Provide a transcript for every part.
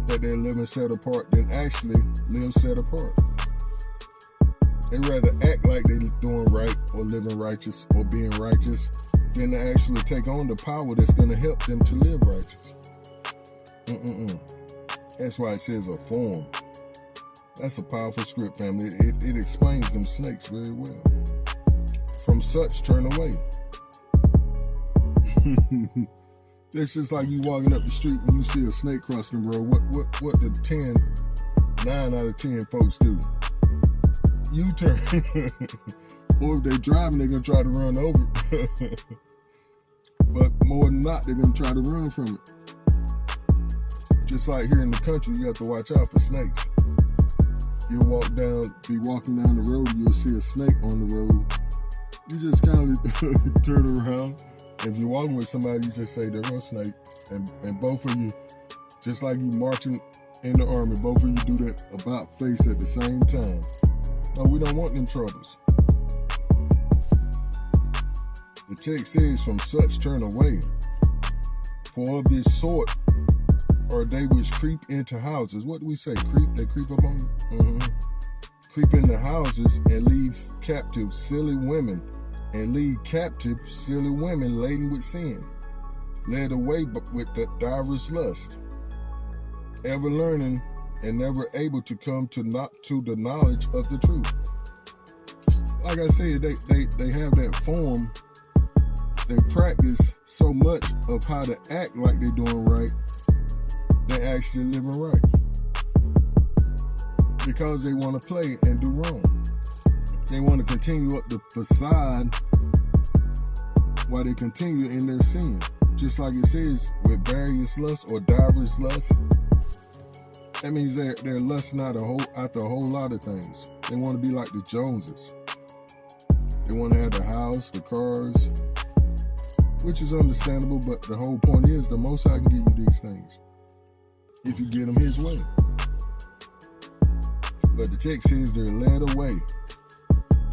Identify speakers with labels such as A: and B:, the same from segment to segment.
A: that they're living set apart than actually live set apart. They rather act like they're doing right or living righteous or being righteous than to actually take on the power that's going to help them to live righteous. That's why it says a form. That's a powerful script, family. It explains them snakes very well. From such, turn away. It's just like you walking up the street and you see a snake crossing the road. What the 9 out of 10 folks do? U-turn. Or if they're driving, they're going to try to run over it. But more than not, they're going to try to run from it. Just like here in the country, you have to watch out for snakes. You'll be walking down the road, you'll see a snake on the road. You just kind of turn around. And if you're walking with somebody, you just say, there's a snake. And both of you, just like you marching in the army, both of you do that about face at the same time. No, we don't want them troubles. The text says, from such turn away. For of this sort are they which creep into houses. What do we say? Creep? They creep up on you? Creep into houses and lead captive silly women. And lead captive silly women laden with sin. Led away with the diverse lust. Ever learning and never able to come to the knowledge of the truth. Like I said, they have that form. They practice so much of how to act like they're doing right, they're actually living right. Because they want to play and do wrong. They want to continue up the facade while they continue in their sin. Just like it says, with various lusts or diverse lusts. That means they're lusting after a whole lot of things. They want to be like the Joneses. They want to have the house, the cars, which is understandable, but the whole point is the Most High can give you these things if you get them His way. But the text says they're led away.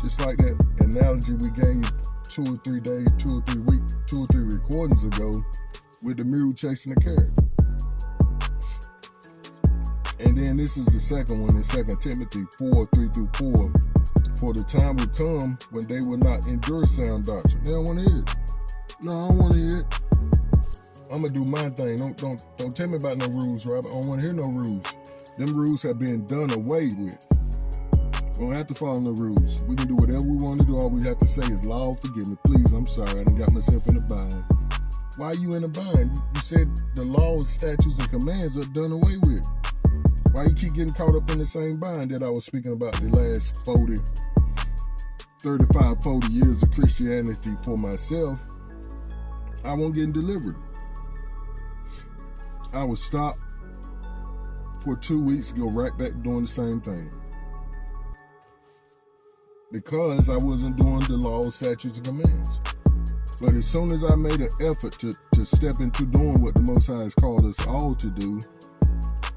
A: Just like that analogy we gave 2 or 3 days, 2 or 3 weeks, 2 or 3 recordings ago with the mule chasing the carrot. And then this is the second one in 2 Timothy 4:3-4. For the time will come when they will not endure sound doctrine. They don't want to hear it. No, I don't want to hear it. I'm going to do my thing. Don't tell me about no rules, Robert. I don't want to hear no rules. Them rules have been done away with. We don't have to follow no rules. We can do whatever we want to do. All we have to say is, Lord, forgive me. Please, I'm sorry. I done got myself in a bind. Why are you in a bind? You said the laws, statutes, and commands are done away with. Why you keep getting caught up in the same bind that I was speaking about the last 35, 40 years of Christianity for myself? I won't get delivered. I would stop for 2 weeks, go right back doing the same thing. Because I wasn't doing the laws, statutes, and commands. But as soon as I made an effort to step into doing what the Most High has called us all to do,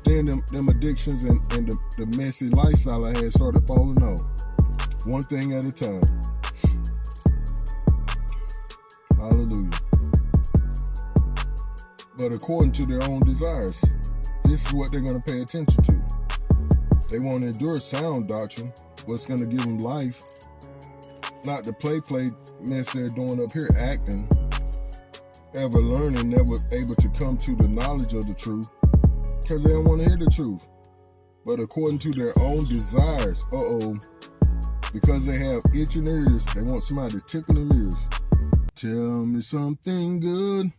A: then them addictions and the messy lifestyle I had started falling off. One thing at a time. Hallelujah. But according to their own desires, this is what they're going to pay attention to. They want to endure sound doctrine, what's going to give them life, not the play mess they're doing up here, acting, ever learning, never able to come to the knowledge of the truth, because they don't want to hear the truth. But according to their own desires, because they have itching ears, they want somebody to tickle their ears. Tell me something good.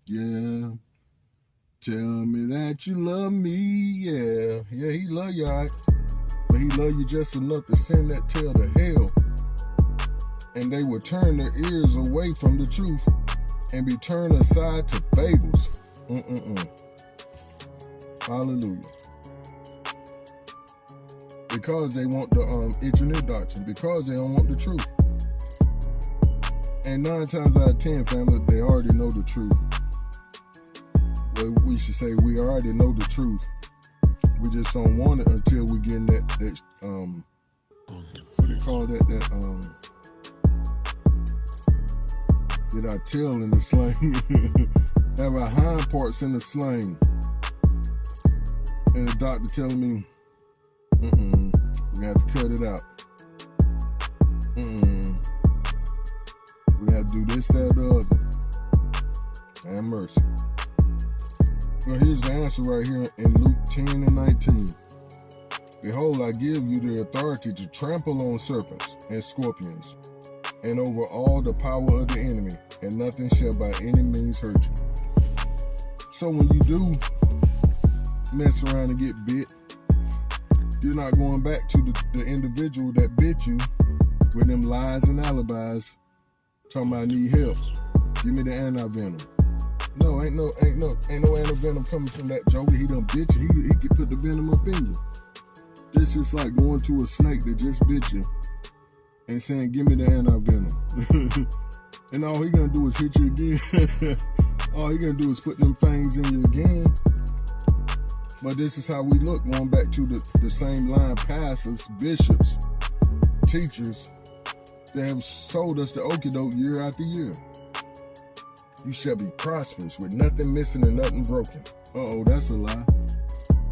A: Yeah. Tell me that you love me. Yeah, He love you, all right. But He love you just enough to send that tail to hell. And they will turn their ears away from the truth and be turned aside to fables. Hallelujah. Because they want the itching ear doctrine. Because they don't want the truth. And 9 times out of 10, family, they already know the truth. Well, we should say we already know the truth. We just don't want it until we get in that what do you call that? Get our tail in the sling. Have our hind parts in the sling. and the doctor telling me, we're gonna have to cut it out. We have to do this, that, the other. Have mercy. Well, here's the answer right here in Luke 10 and 19. Behold, I give you the authority to trample on serpents and scorpions, and over all the power of the enemy, and nothing shall by any means hurt you. So when you do mess around and get bit, you're not going back to the individual that bit you with them lies and alibis, talking about I need help. Give me the anti-venom. No, ain't no anti-venom coming from that joker. He done bit you. He can put the venom up in you. This is like going to a snake that just bit you and saying, give me the anti-venom. And all he gonna do is hit you again. All he gonna do is put them things in you again. But this is how we look, going back to the same line pastors, bishops, teachers that have sold us the okie-doke year after year. You shall be prosperous with nothing missing and nothing broken. Uh-oh, that's a lie.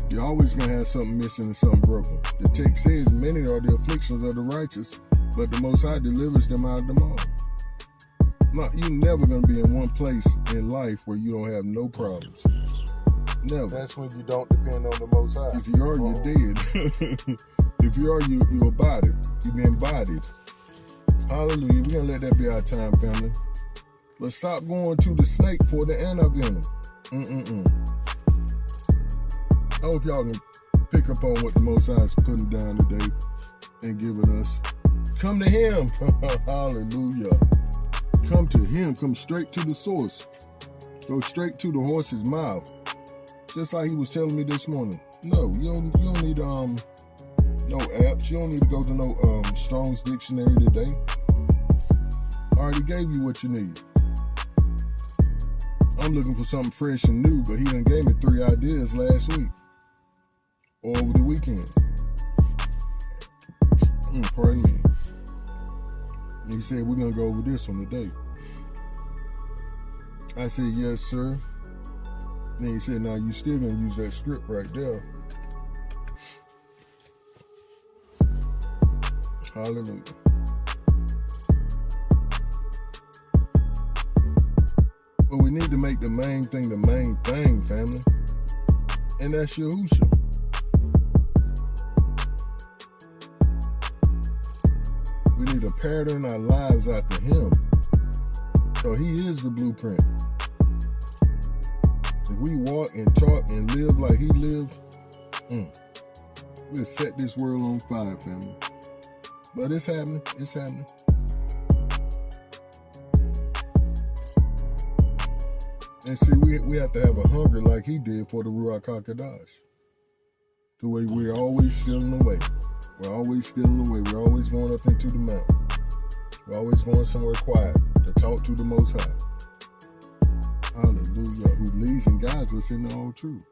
A: You're always going to have something missing and something broken. The text says, many are the afflictions of the righteous, but the Most High delivers them out of them all. No, you're never going to be in one place in life where you don't have no problems. Never.
B: That's when you don't depend on the Most High.
A: If you are, you're dead. If you are, you're a body. You've been bodied. Hallelujah. We're going to let that be our time, family. But stop going to the snake for the anti-venom. I hope y'all can pick up on what the Most High is putting down today and giving us. Come to Him. Hallelujah. Come to Him. Come straight to the source. Go straight to the horse's mouth. Just like he was telling me this morning. No, you don't need no apps. You don't need to go to no Strong's Dictionary today. I already gave you what you need. I'm looking for something fresh and new, but he done gave me 3 ideas last week or over the weekend. Pardon me. And he said, we're going to go over this one today. I said, yes, sir. And then he said, now you still going to use that script right there. Hallelujah. But we need to make the main thing, family. And that's Yahusha. We need to pattern our lives after Him. So He is the blueprint. If we walk and talk and live like He lived, we'll set this world on fire, family. But it's happening. It's happening. And see, we have to have a hunger like He did for the Ruach HaKodesh. The way we're always stealing away. We're always stealing away. We're always going up into the mountain. We're always going somewhere quiet to talk to the Most High. Hallelujah. Who leads and guides us in all truth.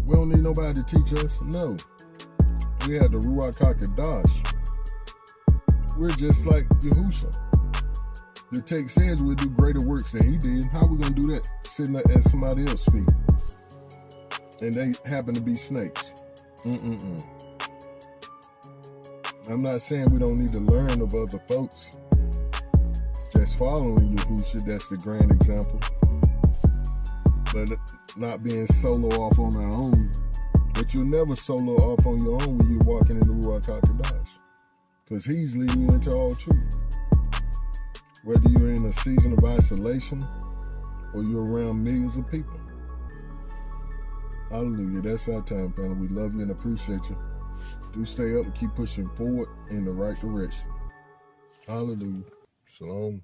A: We don't need nobody to teach us. No. We have the Ruach HaKodesh. We're just like Yahusha. The text says we'll do greater works than He did. How are we going to do that sitting at somebody else's feet? And they happen to be snakes. I'm not saying we don't need to learn of other folks. Just following Yahusha, that's the grand example. But not being solo off on our own. But you'll never solo off on your own when you're walking in the Ruach HaKodesh. Because He's leading you into all truth. Whether you're in a season of isolation or you're around millions of people. Hallelujah. That's our time, family. We love you and appreciate you. Do stay up and keep pushing forward in the right direction. Hallelujah. Shalom.